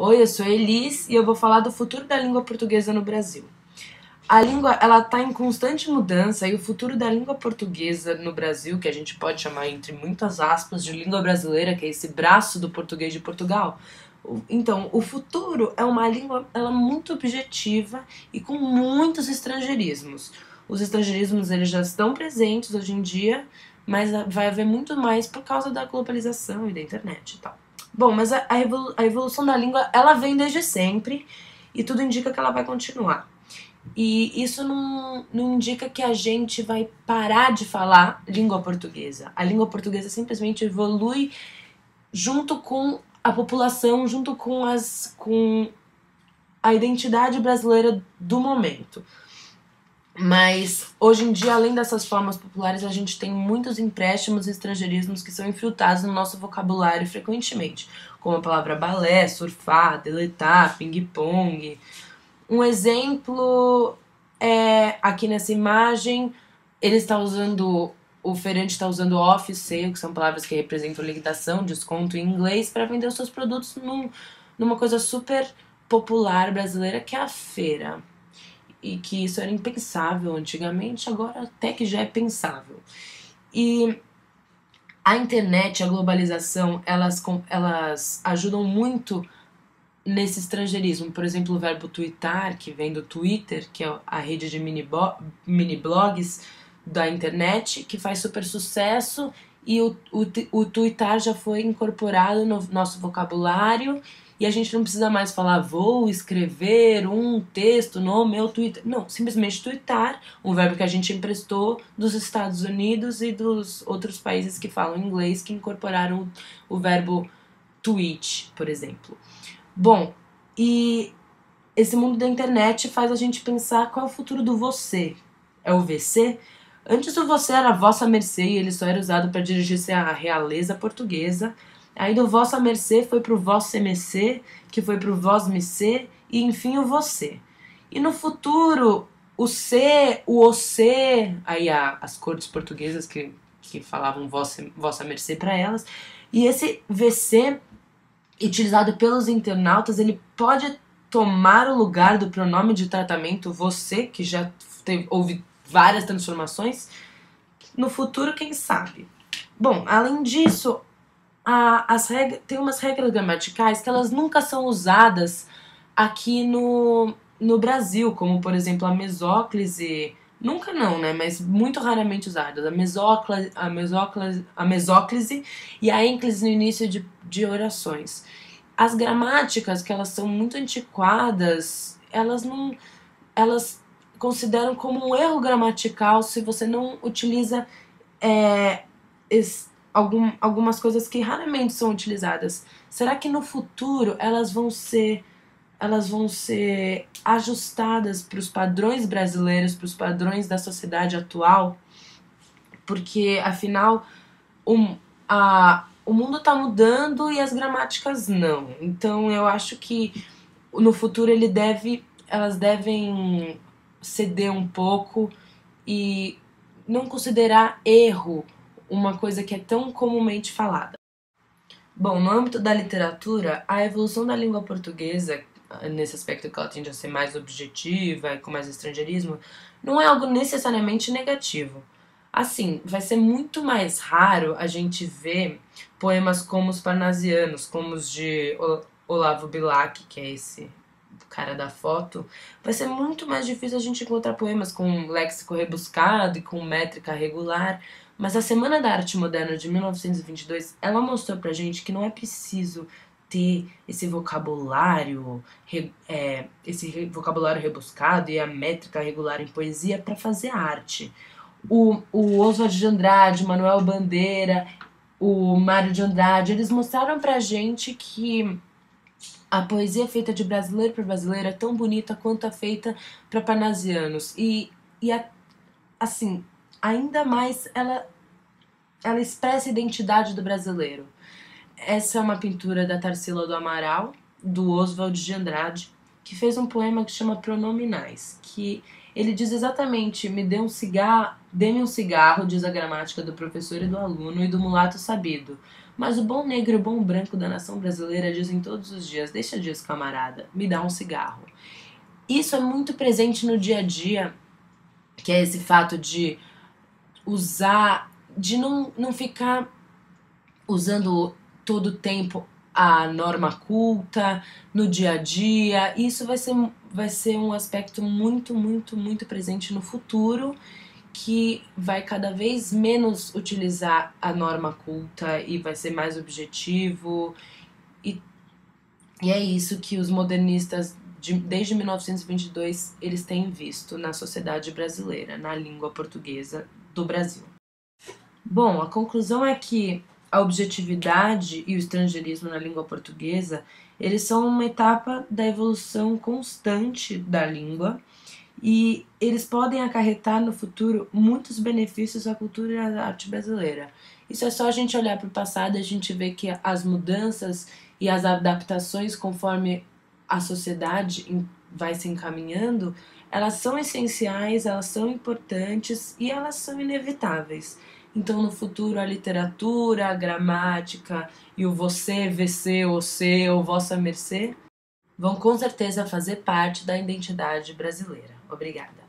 Oi, eu sou Elis e eu vou falar do futuro da língua portuguesa no Brasil. A língua, ela está em constante mudança e o futuro da língua portuguesa no Brasil, que a gente pode chamar entre muitas aspas de língua brasileira, que é esse braço do português de Portugal. Então, o futuro é uma língua muito objetiva e com muitos estrangeirismos. Os estrangeirismos eles já estão presentes hoje em dia, mas vai haver muito mais por causa da globalização e da internet e tal. Bom, mas a evolução da língua, ela vem desde sempre e tudo indica que ela vai continuar. E isso não indica que a gente vai parar de falar língua portuguesa. A língua portuguesa simplesmente evolui junto com a população, junto com a identidade brasileira do momento. Mas, hoje em dia, além dessas formas populares, a gente tem muitos empréstimos e estrangeirismos que são infiltrados no nosso vocabulário frequentemente, como a palavra balé, surfar, deletar, ping-pong. Um exemplo é aqui nessa imagem, o feirante está usando off, sale, que são palavras que representam liquidação, desconto em inglês, para vender os seus produtos numa coisa super popular brasileira, que é a feira. E que isso era impensável antigamente, agora até que já é pensável. E a internet, a globalização, elas ajudam muito nesse estrangeirismo. Por exemplo, o verbo twittar, que vem do Twitter, que é a rede de mini blogs da internet, que faz super sucesso, e o twittar já foi incorporado no nosso vocabulário, e a gente não precisa mais falar vou escrever um texto no meu Twitter. Não, simplesmente twittar, um verbo que a gente emprestou dos Estados Unidos e dos outros países que falam inglês, que incorporaram o verbo tweet, por exemplo. Bom, e esse mundo da internet faz a gente pensar qual é o futuro do você. É o VC? Antes o você era vossa mercê e ele só era usado para dirigir-se à realeza portuguesa. Aí do vossa mercê foi pro vosso MC, que foi pro vós me ser, e enfim o você. E no futuro, o C, o você, aí as cortes portuguesas que falavam vossa mercê para elas, e esse VC, utilizado pelos internautas, ele pode tomar o lugar do pronome de tratamento você, que já houve várias transformações. No futuro, quem sabe? Bom, além disso, tem umas regras gramaticais que elas nunca são usadas aqui no Brasil, como, por exemplo, a mesóclise. Nunca não, né? Mas muito raramente usadas. A mesóclise e a ênclise no início de orações. As gramáticas, que elas são muito antiquadas, elas consideram como um erro gramatical se você não utiliza algumas coisas que raramente são utilizadas. Será que no futuro elas vão ser ajustadas para os padrões brasileiros, para os padrões da sociedade atual? Porque, afinal, o mundo está mudando e as gramáticas não. Então, eu acho que no futuro elas devem ceder um pouco e não considerar erro uma coisa que é tão comumente falada. Bom, no âmbito da literatura, a evolução da língua portuguesa, nesse aspecto que ela tende a ser mais objetiva e com mais estrangeirismo, não é algo necessariamente negativo. Assim, vai ser muito mais raro a gente ver poemas como os parnasianos, como os de Olavo Bilac, que é esse cara da foto. Vai ser muito mais difícil a gente encontrar poemas com léxico rebuscado e com métrica regular. Mas a Semana da Arte Moderna de 1922, ela mostrou pra gente que não é preciso ter esse vocabulário rebuscado e a métrica regular em poesia para fazer arte. O Oswald de Andrade, Manuel Bandeira, o Mário de Andrade, eles mostraram pra gente que a poesia feita de brasileiro para brasileiro é tão bonita quanto a feita para parnasianos. Assim, ainda mais ela expressa a identidade do brasileiro. Essa é uma pintura da Tarsila do Amaral, do Oswald de Andrade, que fez um poema que chama Pronominais, que ele diz exatamente: dê-me um cigarro, diz a gramática do professor e do aluno e do mulato sabido, Mas o bom negro e o bom branco da nação brasileira dizem todos os dias: deixa disso, camarada, me dá um cigarro. Isso é muito presente no dia a dia, que é esse fato de usar, de não ficar usando todo o tempo a norma culta no dia a dia. Isso vai ser um aspecto muito, muito, muito presente no futuro, que vai cada vez menos utilizar a norma culta e vai ser mais objetivo. E é isso que os modernistas, desde 1922, eles têm visto na sociedade brasileira, na língua portuguesa do Brasil. Bom, a conclusão é que a objetividade e o estrangeirismo na língua portuguesa, eles são uma etapa da evolução constante da língua e eles podem acarretar no futuro muitos benefícios à cultura e à arte brasileira. Isso é só a gente olhar para o passado e a gente ver que as mudanças e as adaptações conforme a sociedade vai se encaminhando, elas são essenciais, elas são importantes e elas são inevitáveis. Então, no futuro, a literatura, a gramática e o você, você, o vossa mercê vão com certeza fazer parte da identidade brasileira. Obrigada.